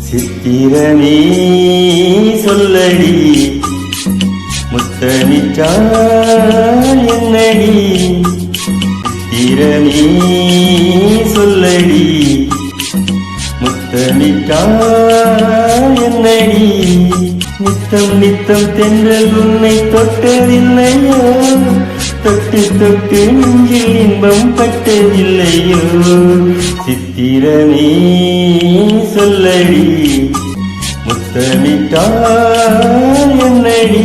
சித்திரமே சொல்லடி முத்தமிட்டால் என்னடி சித்திரமே சொல்லடி முத்தமிட்டால் என்னடி நித்தம் நித்தம் தென்றல் உன்னை தொட்டதில்லையோ தொட்டு தொட்டு நெஞ்சில் இன்பம் பட்டதில்லையோ சித்திரமே சொல்லடி முத்தமிட்டால் என்னடி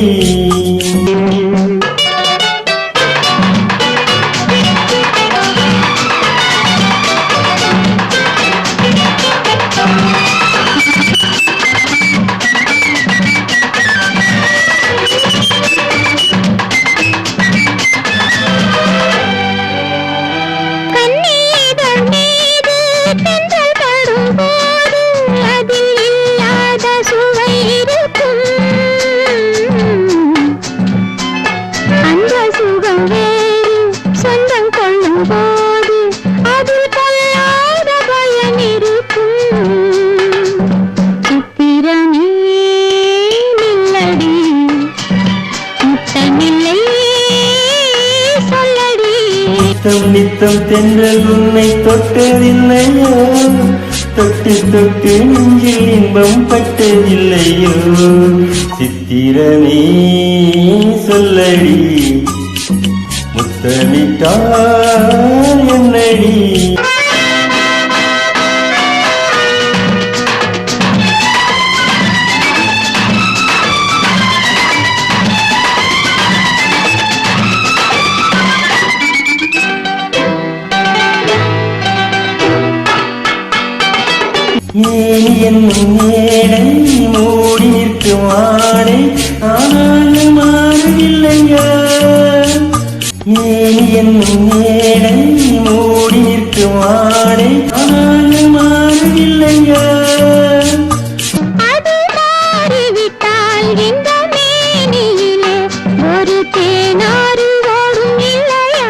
நித்தம் நித்தம் தென்றல் உன்னை தொட்டதில்லையோ தொட்டு தொட்டு நெஞ்சில் இன்பம் பட்டதில்லையோ சித்திரமே சொல்லடி முத்தமிட்டால் என்னடி என்னும் மேடை மூடி நிற்கும் ஆடை ஆனாலும் மாறவில்லையா என்னும் மேடை மூடி நிற்கும் ஆடை ஆனாலும் மாறவில்லையா அது மாறிவிட்டால் இந்த மேனியிலே ஒரு தேனாறு ஓடும் இல்லையா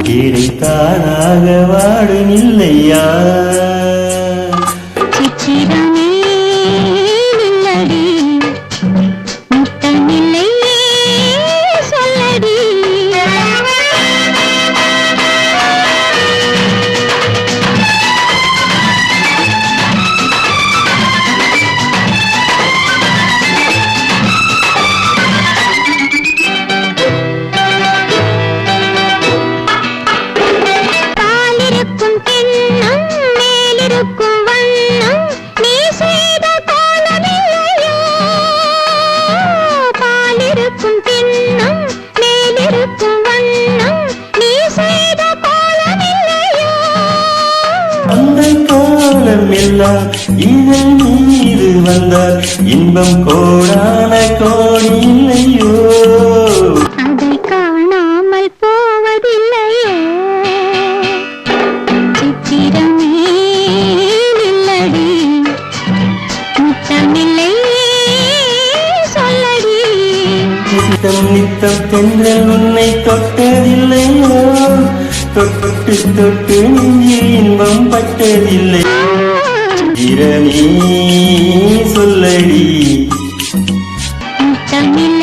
கிடைத்தானாக வாடும் இல்லையா சித்திரமே இல்லடி முத்தமில்லை சொல்லடி பாலிருக்கும் கிண்ணம் மேலிருக்கும் வண்ணம் நீ செய்த கோலமில்லையோ பாலிருக்கும் கிண்ணம் மேலிருக்கும் வண்ணம் நீ செய்த கோலமில்லையோ அந்த காலம் எல்லாம் இதன் மீது வந்தால் இன்பம் கோடான கோடி இல்லையோ அதை காணாமல் போவதில்லையோ சித்திரமே இல்லடி முத்தமில்லை சொல்லடி நித்தம் நித்தம் தென்றல் உன்னை தொட்டதில்லையோ தொட்டு தொட்டு நெஞ்சில் இன்பம் பட்டதில்லை சித்திரமே சொல்லடி முத்தமில்லை